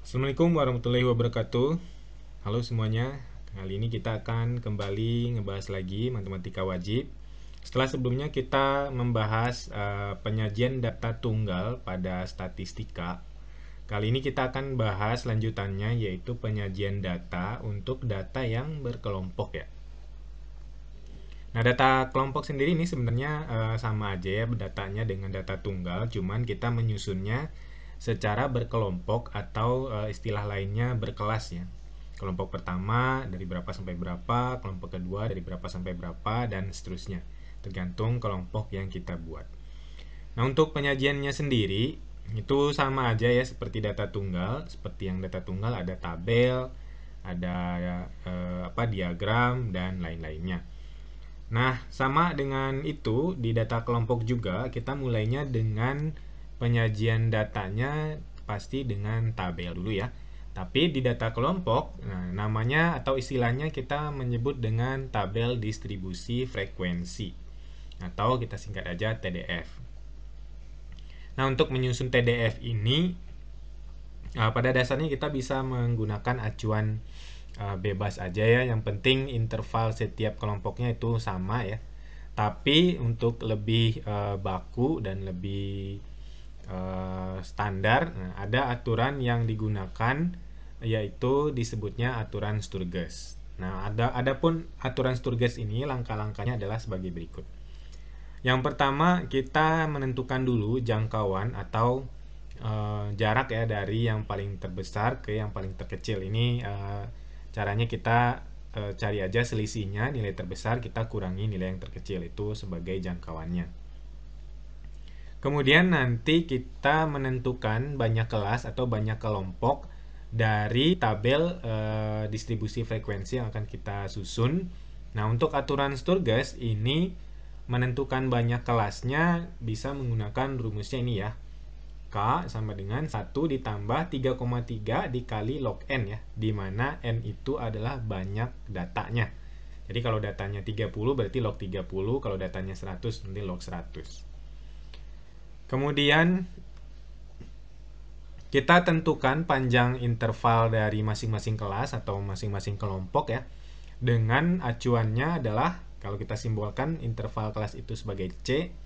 Assalamualaikum warahmatullahi wabarakatuh. Halo semuanya. Kali ini kita akan kembali ngebahas lagi matematika wajib. Setelah sebelumnya kita membahas penyajian data tunggal pada statistika. Kali ini kita akan bahas lanjutannya, yaitu penyajian data untuk data yang berkelompok ya. Nah, data kelompok sendiri ini sebenarnya sama aja ya datanya dengan data tunggal, cuman kita menyusunnya secara berkelompok atau istilah lainnya berkelas ya. Kelompok pertama dari berapa sampai berapa, kelompok kedua dari berapa sampai berapa, dan seterusnya. Tergantung kelompok yang kita buat. Nah, untuk penyajiannya sendiri itu sama aja ya seperti data tunggal. Seperti yang data tunggal ada tabel, ada diagram dan lain-lainnya. Nah, sama dengan itu di data kelompok juga kita mulainya dengan penyajian datanya pasti dengan tabel dulu ya. Tapi di data kelompok, nah, namanya atau istilahnya kita menyebut dengan tabel distribusi frekuensi atau kita singkat aja TDF. Nah, untuk menyusun TDF ini pada dasarnya kita bisa menggunakan acuan bebas aja ya. Yang penting interval setiap kelompoknya itu sama ya. Tapi untuk lebih baku dan lebih standar, nah, ada aturan yang digunakan yaitu disebutnya aturan Sturges. Nah, adapun aturan Sturges ini langkah-langkahnya adalah sebagai berikut. Yang pertama, kita menentukan dulu jangkauan atau jarak ya dari yang paling terbesar ke yang paling terkecil. Ini caranya kita cari aja selisihnya, nilai terbesar kita kurangi nilai yang terkecil, itu sebagai jangkauannya. Kemudian nanti kita menentukan banyak kelas atau banyak kelompok dari tabel distribusi frekuensi yang akan kita susun. Nah, untuk aturan Sturges ini menentukan banyak kelasnya bisa menggunakan rumusnya ini ya. K sama dengan 1 ditambah 3,3 dikali log N ya, di mana N itu adalah banyak datanya. Jadi kalau datanya 30 berarti log 30, kalau datanya 100 nanti log 100. Kemudian kita tentukan panjang interval dari masing-masing kelas atau masing-masing kelompok ya. Dengan acuannya adalah kalau kita simbolkan interval kelas itu sebagai C,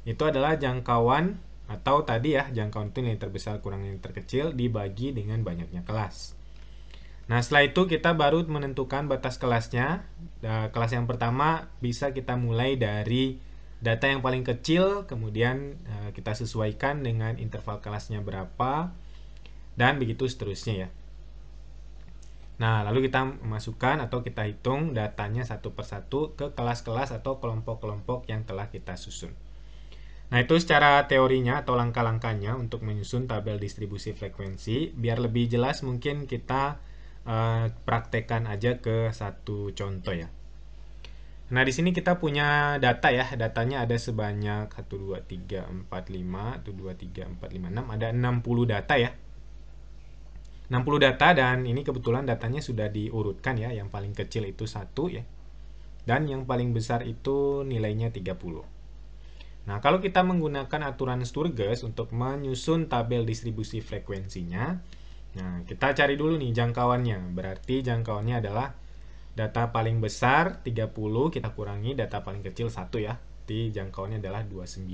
itu adalah jangkauan atau tadi ya, jangkauan itu nilai terbesar kurang nilai terkecil dibagi dengan banyaknya kelas. Nah, setelah itu kita baru menentukan batas kelasnya. Kelas yang pertama bisa kita mulai dari data yang paling kecil, kemudian kita sesuaikan dengan interval kelasnya berapa, dan begitu seterusnya ya. Nah, lalu kita masukkan atau kita hitung datanya satu persatu ke kelas-kelas atau kelompok-kelompok yang telah kita susun. Nah, itu secara teorinya atau langkah-langkahnya untuk menyusun tabel distribusi frekuensi. Biar lebih jelas mungkin kita praktekkan aja ke satu contoh ya. Nah, di sini kita punya data ya. Datanya ada sebanyak 1, 2, 3, 4, 5, 1, 2, 3, 4, 5, 6. Ada 60 data ya. 60 data dan ini kebetulan datanya sudah diurutkan ya. Yang paling kecil itu 1 ya. Dan yang paling besar itu nilainya 30. Nah, kalau kita menggunakan aturan Sturges untuk menyusun tabel distribusi frekuensinya, nah, kita cari dulu nih jangkauannya. Berarti jangkauannya adalah data paling besar 30, kita kurangi data paling kecil 1 ya. Jadi jangkauannya adalah 29.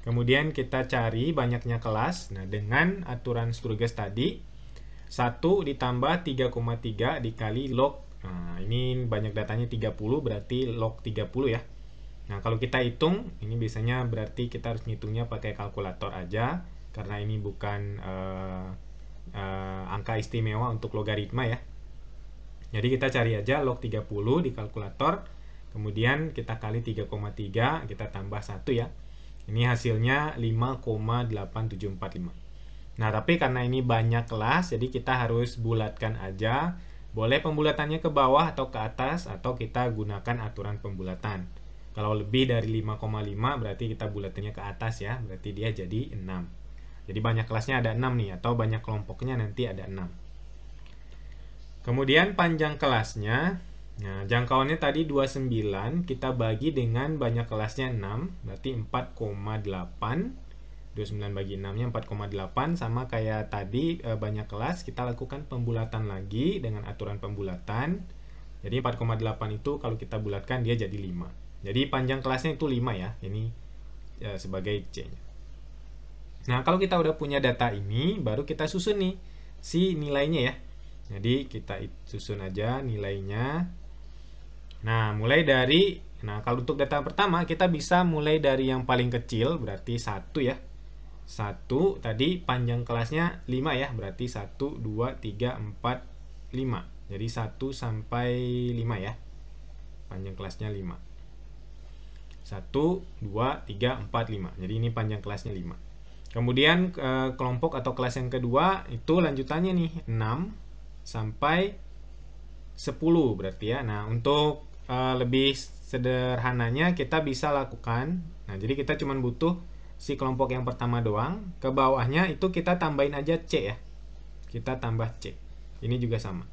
Kemudian kita cari banyaknya kelas. Nah, dengan aturan Sturges tadi, 1 ditambah 3,3 dikali log. Nah, ini banyak datanya 30, berarti log 30 ya. Nah, kalau kita hitung, ini biasanya berarti kita harus ngitungnya pakai kalkulator aja, karena ini bukan angka istimewa untuk logaritma ya. Jadi kita cari aja log 30 di kalkulator, kemudian kita kali 3,3, kita tambah 1 ya. Ini hasilnya 5,8745. Nah, tapi karena ini banyak kelas, jadi kita harus bulatkan aja. Boleh pembulatannya ke bawah atau ke atas, atau kita gunakan aturan pembulatan. Kalau lebih dari 5,5 berarti kita bulatannya ke atas ya, berarti dia jadi 6. Jadi banyak kelasnya ada 6 nih, atau banyak kelompoknya nanti ada 6. Kemudian panjang kelasnya, nah jangkauannya tadi 29, kita bagi dengan banyak kelasnya 6, berarti 4,8 29 bagi 6-nya 4,8, sama kayak tadi banyak kelas, kita lakukan pembulatan lagi dengan aturan pembulatan. Jadi 4,8 itu kalau kita bulatkan dia jadi 5. Jadi panjang kelasnya itu 5 ya. Ini sebagai C-nya. Nah, kalau kita udah punya data ini, baru kita susun nih si nilainya ya. Jadi kita susun aja nilainya. Nah, kalau untuk data pertama kita bisa mulai dari yang paling kecil, berarti 1 ya. 1 tadi panjang kelasnya 5 ya, berarti 1, 2, 3, 4, 5. Jadi 1 sampai 5 ya. Panjang kelasnya 5. 1, 2, 3, 4, 5. Jadi ini panjang kelasnya 5. Kemudian kelompok atau kelas yang kedua itu lanjutannya nih 6 sampai 10 berarti ya. Nah, untuk lebih sederhananya kita bisa lakukan. Nah, jadi kita cuma butuh si kelompok yang pertama doang. Ke bawahnya itu kita tambahin aja C ya. Kita tambah C. Ini juga sama.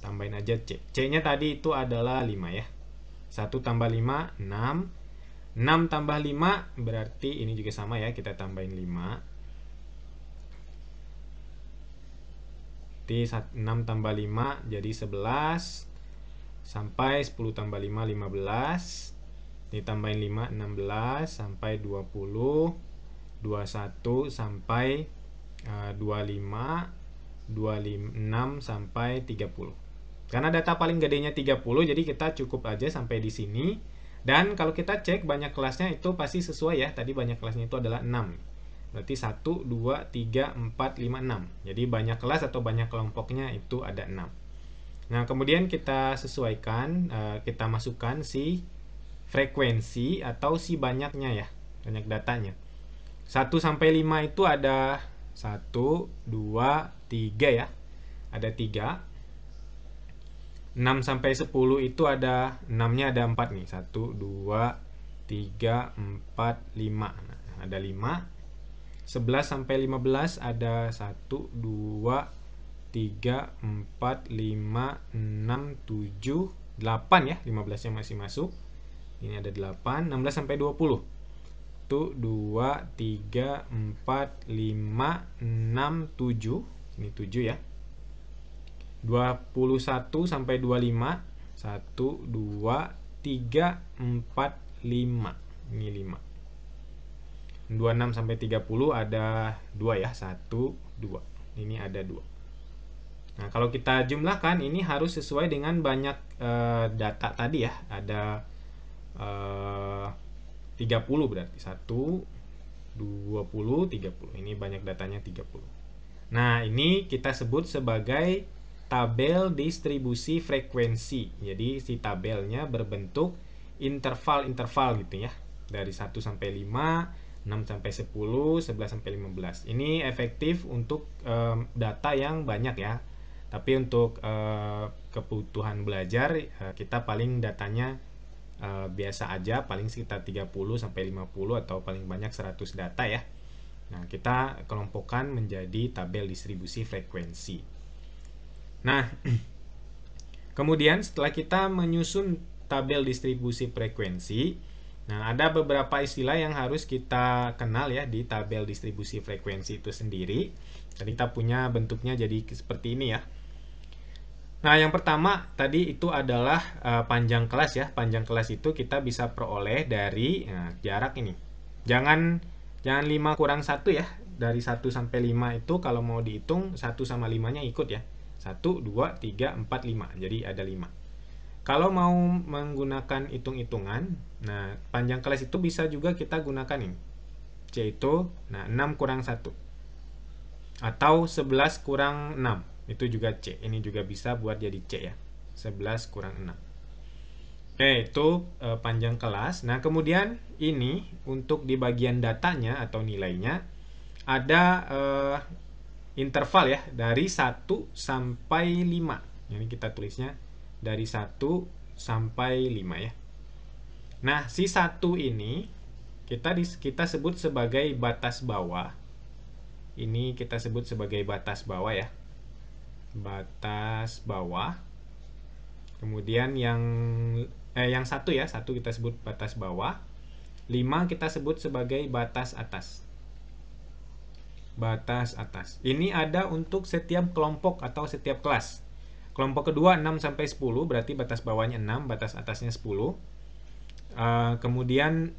Tambahin aja C. C-nya tadi itu adalah 5 ya. 1 tambah 5, 6. 6 tambah 5 berarti ini juga sama ya. Kita tambahin 5. Jadi 6 tambah 5 jadi 11. Sampai 10 tambah 5, 15. Ditambahin 5, 16. Sampai 20. 21 sampai 25. 26 sampai 30. Karena data paling gedenya 30, jadi kita cukup aja sampai di sini. Dan kalau kita cek banyak kelasnya itu pasti sesuai ya. Tadi banyak kelasnya itu adalah 6. Berarti 1, 2, 3, 4, 5, 6. Jadi banyak kelas atau banyak kelompoknya itu ada 6. Nah, kemudian kita sesuaikan, kita masukkan si frekuensi atau si banyaknya ya, banyak datanya. 1 sampai 5 itu ada 1, 2, 3 ya. Ada 3. 6 sampai 10 itu ada 6-nya ada 4 nih. 1, 2, 3, 4, 5. Nah, ada 5. 11 sampai 15 ada 1, 2, 3, 4, 5, 6, 7, 8 ya. 15-nya masih masuk. Ini ada 8. 16 sampai 20. 1, 2, 3, 4, 5, 6, 7. Ini 7 ya. 21 sampai 25. 1, 2, 3, 4, 5. Ini 5. 26 sampai 30 ada 2 ya. 1, 2. Ini ada 2. Nah, kalau kita jumlahkan ini harus sesuai dengan banyak data tadi ya. Ada 30 berarti 1, 20, 30. Ini banyak datanya 30. Nah, ini kita sebut sebagai tabel distribusi frekuensi. Jadi si tabelnya berbentuk interval-interval gitu ya. Dari 1 sampai 5, 6 sampai 10, 11 sampai 15. Ini efektif untuk data yang banyak ya. Tapi untuk kebutuhan belajar kita paling datanya biasa aja, paling sekitar 30 sampai 50 atau paling banyak 100 data ya. Nah, kita kelompokkan menjadi tabel distribusi frekuensi. Nah, kemudian setelah kita menyusun tabel distribusi frekuensi, nah ada beberapa istilah yang harus kita kenal ya di tabel distribusi frekuensi itu sendiri. Jadi kita punya bentuknya jadi seperti ini ya. Nah, yang pertama tadi itu adalah panjang kelas ya. Panjang kelas itu kita bisa peroleh dari jarak ini. Jangan 5 kurang 1 ya. Dari 1 sampai 5 itu kalau mau dihitung 1 sama 5-nya ikut ya. 1, 2, 3, 4, 5. Jadi ada 5. Kalau mau menggunakan hitung-hitungan, nah panjang kelas itu bisa juga kita gunakan ini. C itu 6 kurang 1. Atau 11 kurang 6. Itu juga C. Ini juga bisa buat jadi C ya. 11 kurang 6. Oke, itu panjang kelas. Nah, kemudian ini untuk di bagian datanya atau nilainya ada interval ya dari 1 sampai 5. Ini kita tulisnya dari 1 sampai 5 ya. Nah, si 1 ini kita sebut sebagai batas bawah. Ini kita sebut sebagai batas bawah ya. Batas bawah. Kemudian yang 1 ya, 1 kita sebut batas bawah. 5 kita sebut sebagai batas atas. batas atas. Ini ada untuk setiap kelompok atau setiap kelas. Kelompok kedua 6 sampai 10, berarti batas bawahnya 6, batas atasnya 10. Kemudian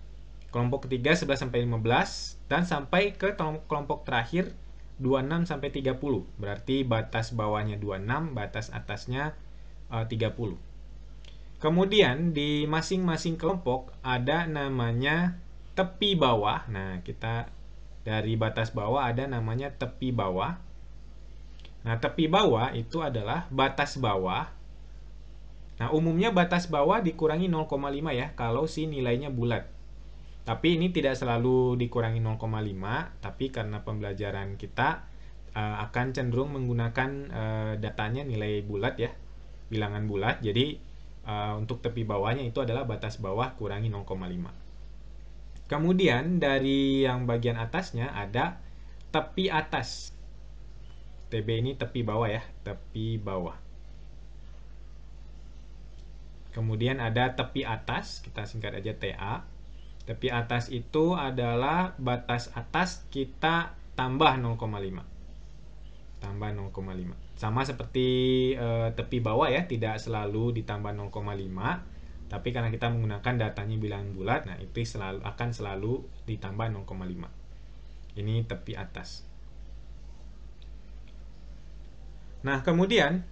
kelompok ketiga 11 sampai 15 dan sampai ke kelompok terakhir 26 sampai 30. Berarti batas bawahnya 26, batas atasnya 30. Kemudian di masing-masing kelompok ada namanya tepi bawah. Nah, kita dari batas bawah ada namanya tepi bawah. Nah, tepi bawah itu adalah batas bawah. Nah, umumnya batas bawah dikurangi 0,5 ya kalau si nilainya bulat. Tapi ini tidak selalu dikurangi 0,5, tapi karena pembelajaran kita akan cenderung menggunakan datanya nilai bulat ya, bilangan bulat. Jadi untuk tepi bawahnya itu adalah batas bawah kurangi 0,5. Kemudian dari yang bagian atasnya ada tepi atas. TB ini tepi bawah ya, tepi bawah. Kemudian ada tepi atas, kita singkat aja TA. Tepi atas itu adalah batas atas kita tambah 0,5. Tambah 0,5. Sama seperti tepi bawah ya, tidak selalu ditambah 0,5. Tapi karena kita menggunakan datanya bilangan bulat, nah itu akan selalu ditambah 0,5. Ini tepi atas. Nah, kemudian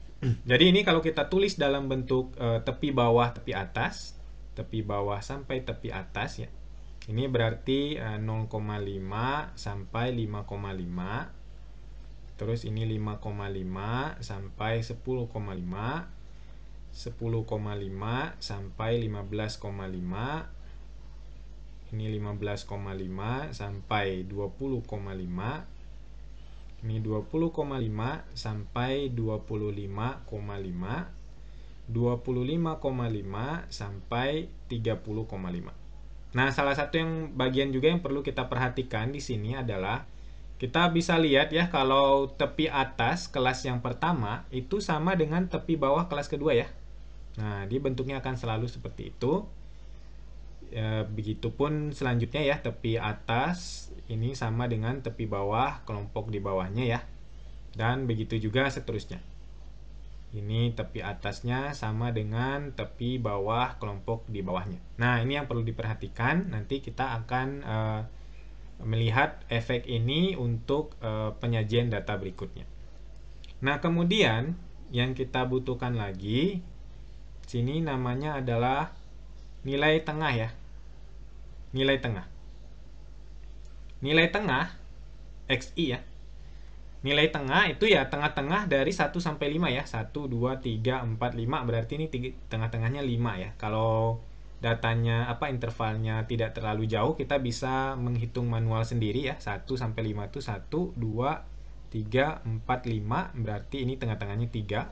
jadi ini kalau kita tulis dalam bentuk tepi bawah, tepi atas, tepi bawah sampai tepi atas ya. Ini berarti 0,5 sampai 5,5. Terus ini 5,5 sampai 10,5. 10,5 sampai 15,5. Ini 15,5 sampai 20,5. Ini 20,5 sampai 25,5. 25,5 sampai 30,5. Nah, salah satu yang bagian juga yang perlu kita perhatikan di sini adalah kita bisa lihat ya kalau tepi atas kelas yang pertama itu sama dengan tepi bawah kelas kedua ya. Nah, dia bentuknya akan selalu seperti itu. Begitupun selanjutnya ya, tepi atas ini sama dengan tepi bawah kelompok di bawahnya ya. Dan begitu juga seterusnya. Ini tepi atasnya sama dengan tepi bawah kelompok di bawahnya. Nah, ini yang perlu diperhatikan. Nanti kita akan melihat efek ini untuk penyajian data berikutnya. Nah, kemudian yang kita butuhkan lagi, sini namanya adalah nilai tengah ya. Nilai tengah. Nilai tengah, XI ya. Nilai tengah itu ya tengah-tengah dari 1 sampai 5 ya. 1, 2, 3, 4, 5. Berarti ini tengah-tengahnya 5 ya. Kalau datanya intervalnya tidak terlalu jauh, kita bisa menghitung manual sendiri ya. 1 sampai 5 itu 1, 2, 3, 4, 5. Berarti ini tengah-tengahnya 3.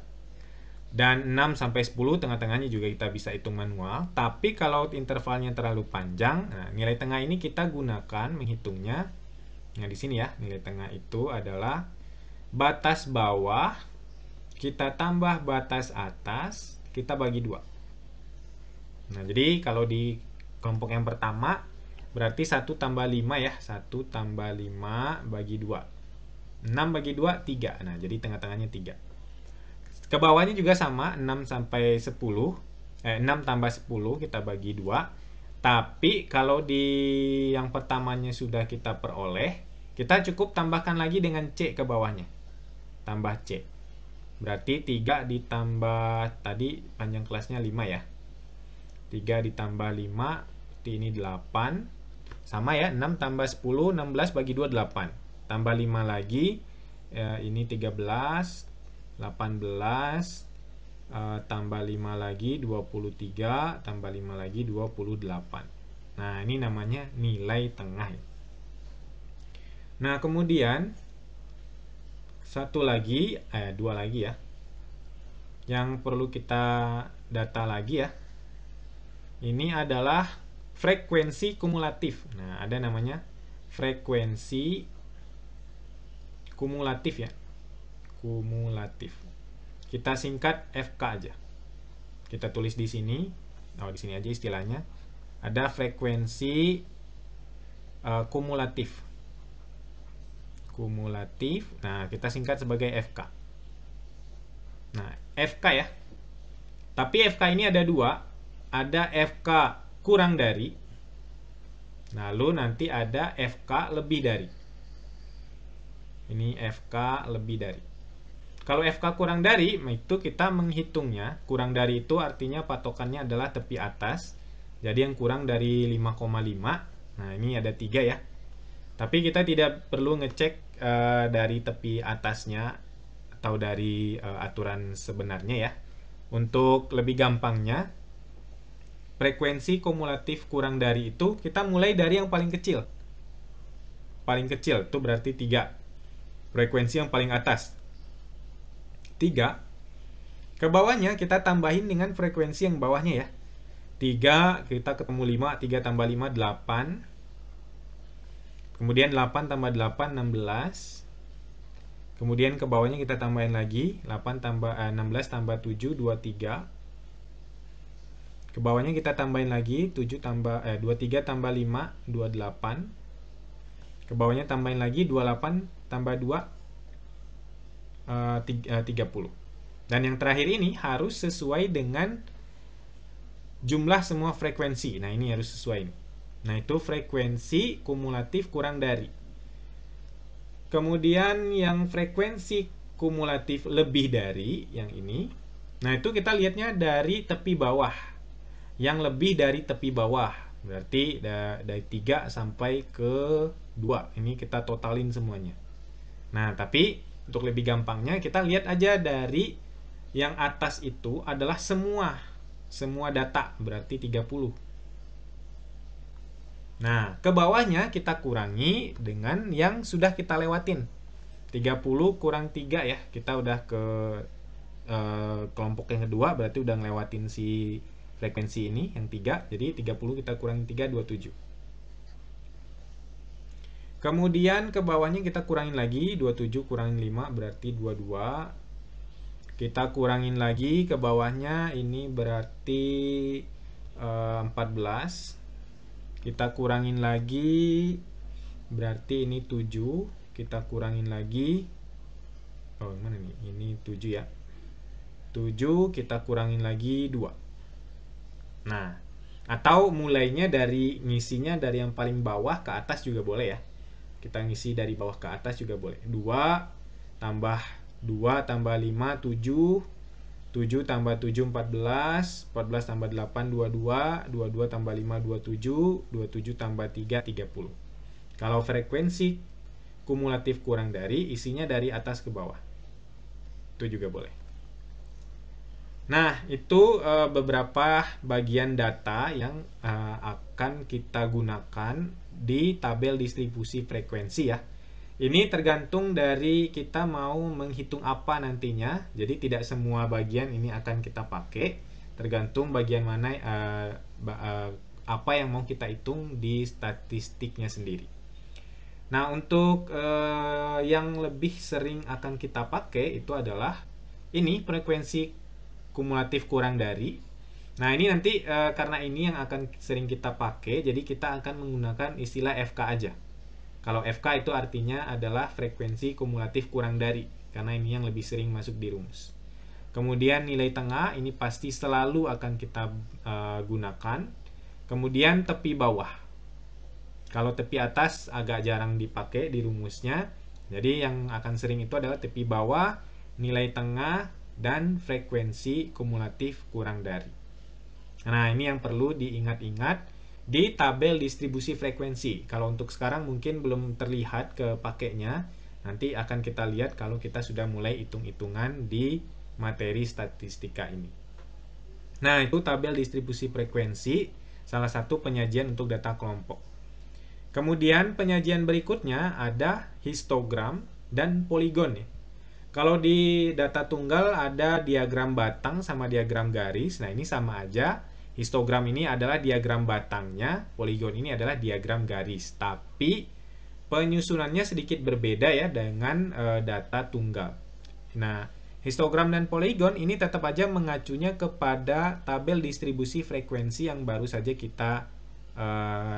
Dan 6 sampai 10 tengah-tengahnya juga kita bisa hitung manual. Tapi kalau intervalnya terlalu panjang, nah, nilai tengah ini kita gunakan menghitungnya. Nah, di sini ya, nilai tengah itu adalah batas bawah kita tambah batas atas kita bagi 2. Nah, jadi kalau di kelompok yang pertama berarti 1 tambah 5 ya. 1 tambah 5 bagi 2. 6 bagi 2, 3. Nah, jadi tengah-tengahnya 3. Ke bawahnya juga sama, 6 sampai 10. 6 tambah 10 kita bagi 2. Tapi kalau di yang pertamanya sudah kita peroleh, kita cukup tambahkan lagi dengan C ke bawahnya. Tambah C. Berarti 3 ditambah tadi panjang kelasnya 5 ya. 3 ditambah 5, ini 8. Sama ya, 6 tambah 10, 16 bagi 2, 8. Tambah 5 lagi, ini 13, 18, tambah 5 lagi, 23, tambah 5 lagi, 28. Nah, ini namanya nilai tengah ya. Nah, kemudian dua lagi ya yang perlu kita data lagi ya, ini adalah frekuensi kumulatif. Nah, ada namanya frekuensi kumulatif ya, kumulatif. Kita singkat FK aja, kita tulis di sini. Di sini aja istilahnya ada frekuensi kumulatif. kumulatif. Nah, kita singkat sebagai FK. Nah, FK ya. Tapi FK ini ada dua. Ada FK kurang dari, lalu nanti ada FK lebih dari. Ini FK lebih dari. Kalau FK kurang dari, itu kita menghitungnya. Kurang dari itu artinya patokannya adalah tepi atas. Jadi yang kurang dari 5,5. Nah, ini ada 3 ya. Tapi kita tidak perlu ngecek dari tepi atasnya atau dari aturan sebenarnya ya. Untuk lebih gampangnya, frekuensi kumulatif kurang dari itu kita mulai dari yang paling kecil. Paling kecil itu berarti 3. Frekuensi yang paling atas 3. Ke bawahnya kita tambahin dengan frekuensi yang bawahnya ya. 3 kita ketemu 5, 3 tambah 5 8. Kemudian 8 tambah 8 16. Kemudian ke bawahnya kita tambahin lagi 8 tambah 16 tambah 7 23. Ke bawahnya kita tambahin lagi 7 tambah 23 tambah 5 28. Ke bawahnya tambahin lagi 28 tambah 2 30. Dan yang terakhir ini harus sesuai dengan jumlah semua frekuensi. Nah, ini harus sesuai. Nah, itu frekuensi kumulatif kurang dari. Kemudian yang frekuensi kumulatif lebih dari, yang ini. Nah, itu kita lihatnya dari tepi bawah. Yang lebih dari tepi bawah. Berarti dari 3 sampai ke 2. Ini kita totalin semuanya. Nah, tapi untuk lebih gampangnya kita lihat aja dari yang atas itu adalah semua data, berarti 30. Nah, ke bawahnya kita kurangi dengan yang sudah kita lewatin. 30 kurang 3 ya. Kita udah ke kelompok yang kedua, berarti udah ngelewatin si frekuensi ini yang 3. Jadi 30 kita kurangi 3 27. Kemudian ke bawahnya kita kurangin lagi 27 kurangin 5 berarti 22. Kita kurangin lagi ke bawahnya, ini berarti 14. Kita kurangin lagi berarti ini 7. Kita kurangin lagi, oh mana nih, ini 7 ya. 7 kita kurangin lagi 2. Nah, atau mulainya dari ngisinya dari yang paling bawah ke atas juga boleh ya. Kita ngisi dari bawah ke atas juga boleh. 2 tambah 2 tambah 5 7. 7 tambah 7 14. 14 tambah 8 22. 22 tambah 5 27. 27 tambah 3 30. Kalau frekuensi kumulatif kurang dari, isinya dari atas ke bawah. Itu juga boleh. Nah, itu beberapa bagian data yang akan kita gunakan di tabel distribusi frekuensi ya. Ini tergantung dari kita mau menghitung apa nantinya. Jadi tidak semua bagian ini akan kita pakai. Tergantung bagian mana apa yang mau kita hitung di statistiknya sendiri. Nah, untuk yang lebih sering akan kita pakai itu adalah ini frekuensi kumulatif kurang dari. Nah, ini nanti karena ini yang akan sering kita pakai, jadi kita akan menggunakan istilah FK aja. Kalau FK itu artinya adalah frekuensi kumulatif kurang dari, karena ini yang lebih sering masuk di rumus. Kemudian nilai tengah ini pasti selalu akan kita gunakan. Kemudian tepi bawah. Kalau tepi atas agak jarang dipakai di rumusnya. Jadi yang akan sering itu adalah tepi bawah, nilai tengah, dan frekuensi kumulatif kurang dari. Nah, ini yang perlu diingat-ingat di tabel distribusi frekuensi. Kalau untuk sekarang mungkin belum terlihat kepakainya, nanti akan kita lihat kalau kita sudah mulai hitung-hitungan di materi statistika ini. Nah, itu tabel distribusi frekuensi, salah satu penyajian untuk data kelompok. Kemudian penyajian berikutnya ada histogram dan poligon ya. Kalau di data tunggal ada diagram batang sama diagram garis. Nah, ini sama aja. Histogram ini adalah diagram batangnya, poligon ini adalah diagram garis. Tapi penyusunannya sedikit berbeda ya dengan data tunggal. Nah, histogram dan poligon ini tetap aja mengacunya kepada tabel distribusi frekuensi yang baru saja kita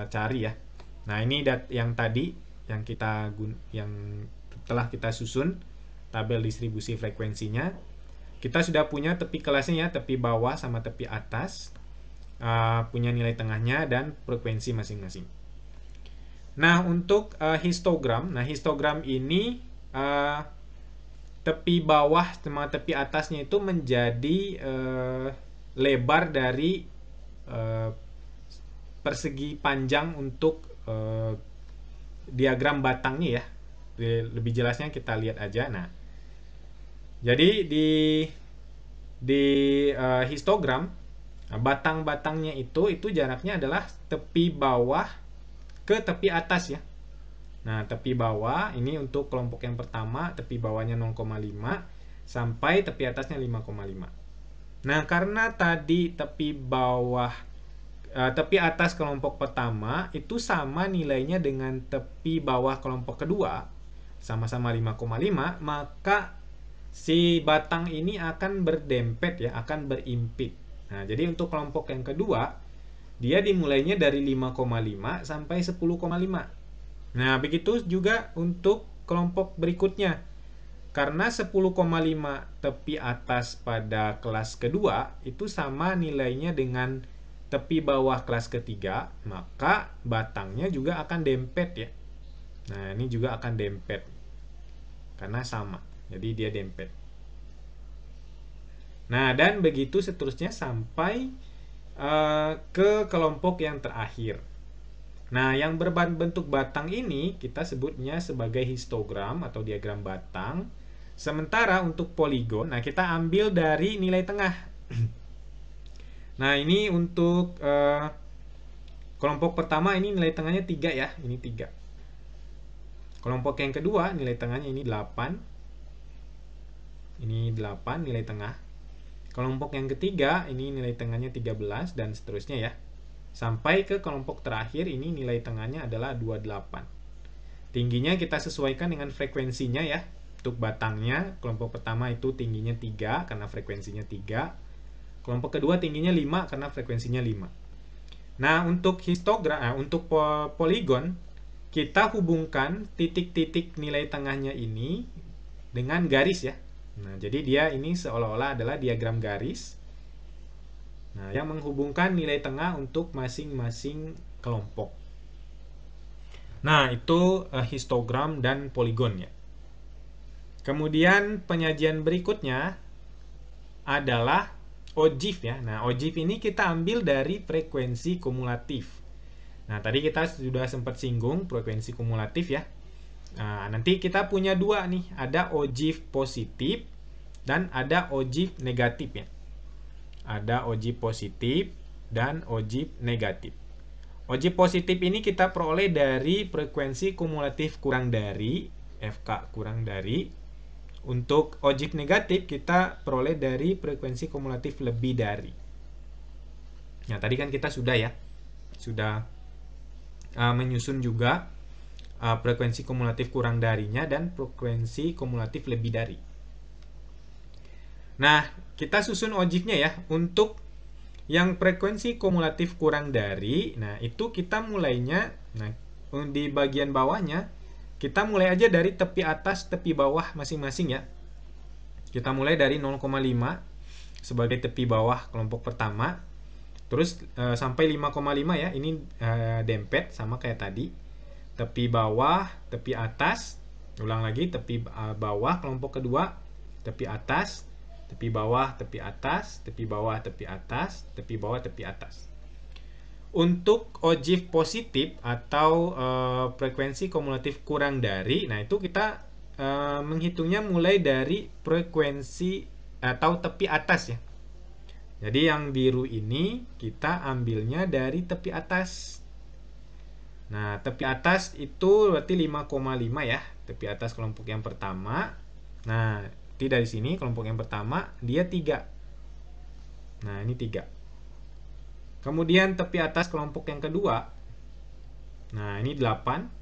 cari ya. Nah, ini yang tadi yang telah kita susun tabel distribusi frekuensinya. Kita sudah punya tepi kelasnya ya, tepi bawah sama tepi atas, punya nilai tengahnya dan frekuensi masing-masing. Nah, untuk histogram, histogram ini tepi bawah sama tepi atasnya itu menjadi lebar dari persegi panjang untuk diagram batangnya ya. Lebih jelasnya kita lihat aja. Nah, jadi di histogram, batang-batangnya itu jaraknya adalah tepi bawah ke tepi atas ya. Nah, tepi bawah ini untuk kelompok yang pertama, tepi bawahnya 0,5 sampai tepi atasnya 5,5. Nah, karena tadi tepi bawah tepi atas kelompok pertama itu sama nilainya dengan tepi bawah kelompok kedua, sama-sama 5,5, maka si batang ini akan berdempet ya, akan berimpit. Nah, jadi untuk kelompok yang kedua, dia dimulainya dari 5,5 sampai 10,5. Nah, begitu juga untuk kelompok berikutnya. Karena 10,5 tepi atas pada kelas kedua itu sama nilainya dengan tepi bawah kelas ketiga, maka batangnya juga akan dempet ya. Nah, ini juga akan dempet karena sama, jadi dia dempet. Nah, dan begitu seterusnya sampai ke kelompok yang terakhir. Nah, yang berbentuk batang ini kita sebutnya sebagai histogram atau diagram batang. Sementara untuk poligon, nah kita ambil dari nilai tengah. Nah, ini untuk kelompok pertama ini nilai tengahnya 3 ya, ini 3. Kelompok yang kedua nilai tengahnya ini 8. Ini 8 nilai tengah. Kelompok yang ketiga ini nilai tengahnya 13 dan seterusnya ya. Sampai ke kelompok terakhir ini nilai tengahnya adalah 28. Tingginya kita sesuaikan dengan frekuensinya ya. Untuk batangnya, kelompok pertama itu tingginya 3 karena frekuensinya 3. Kelompok kedua tingginya 5 karena frekuensinya 5. Nah, untuk histogram, untuk poligon, kita hubungkan titik-titik nilai tengahnya ini dengan garis ya. Nah, jadi dia ini seolah-olah adalah diagram garis. Nah, yang menghubungkan nilai tengah untuk masing-masing kelompok. Nah, itu histogram dan poligon ya. Kemudian penyajian berikutnya adalah ogive ya. Nah, ogive ini kita ambil dari frekuensi kumulatif. Nah, tadi kita sudah sempat singgung frekuensi kumulatif ya. Nah, nanti kita punya dua nih, ada ogive positif dan ada ogive negatif ya. Ada ogive positif dan ogive negatif. Ogive positif ini kita peroleh dari frekuensi kumulatif kurang dari, FK kurang dari. Untuk ogive negatif kita peroleh dari frekuensi kumulatif lebih dari. Nah, tadi kan kita sudah ya, sudah menyusun juga frekuensi kumulatif kurang darinya dan frekuensi kumulatif lebih dari. Nah, kita susun ogive-nya ya. Untuk yang frekuensi kumulatif kurang dari, nah itu kita mulainya, nah di bagian bawahnya kita mulai aja dari tepi atas, tepi bawah masing-masing ya. Kita mulai dari 0,5 sebagai tepi bawah kelompok pertama. Terus sampai 5,5 ya. Ini dempet sama kayak tadi. Tepi bawah, tepi atas. Ulang lagi, tepi bawah kelompok kedua, tepi atas, tepi bawah, tepi atas, tepi bawah, tepi atas, tepi bawah, tepi atas. Untuk ogive positif atau frekuensi kumulatif kurang dari, nah itu kita menghitungnya mulai dari frekuensi atau tepi atas ya. Jadi yang biru ini kita ambilnya dari tepi atas. Nah, tepi atas itu berarti 5,5 ya, tepi atas kelompok yang pertama. Nah, tidak di sini kelompok yang pertama dia 3. Nah, ini 3. Kemudian tepi atas kelompok yang kedua. Nah, ini 8.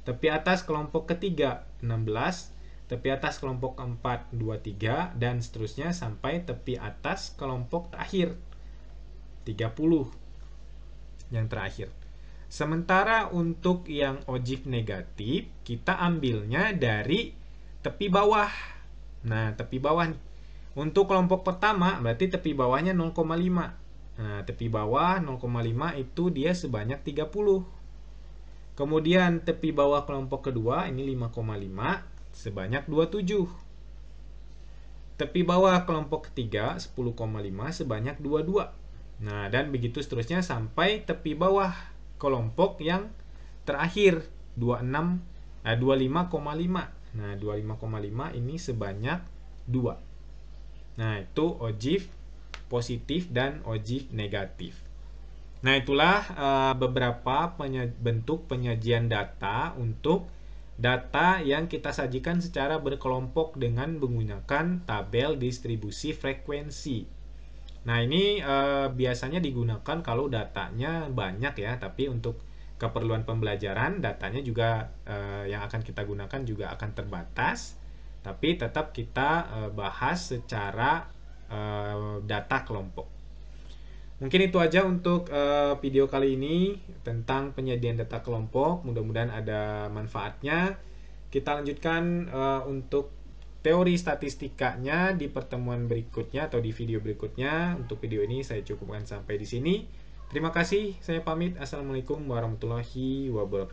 Tepi atas kelompok ketiga 16. Tepi atas kelompok keempat 23 dan seterusnya sampai tepi atas kelompok terakhir 30. Yang terakhir. Sementara untuk yang ojif negatif, kita ambilnya dari tepi bawah. Nah, tepi bawah nih. Untuk kelompok pertama, berarti tepi bawahnya 0,5. Nah, tepi bawah 0,5 itu dia sebanyak 30. Kemudian tepi bawah kelompok kedua, ini 5,5, sebanyak 27. Tepi bawah kelompok ketiga, 10,5, sebanyak 22. Nah, dan begitu seterusnya sampai tepi bawah kelompok yang terakhir, 25,5. Nah, 25,5 ini sebanyak 2. Nah, itu ojif positif dan ojif negatif. Nah, itulah beberapa bentuk penyajian data untuk data yang kita sajikan secara berkelompok dengan menggunakan tabel distribusi frekuensi. Nah, ini biasanya digunakan kalau datanya banyak ya, tapi untuk keperluan pembelajaran datanya juga yang akan kita gunakan juga akan terbatas, tapi tetap kita bahas secara data kelompok. Mungkin itu aja untuk video kali ini tentang penyediaan data kelompok. Mudah-mudahan ada manfaatnya. Kita lanjutkan untuk teori statistikanya di pertemuan berikutnya atau di video berikutnya. Untuk video ini saya cukupkan sampai di sini. Terima kasih, saya pamit. Assalamualaikum warahmatullahi wabarakatuh.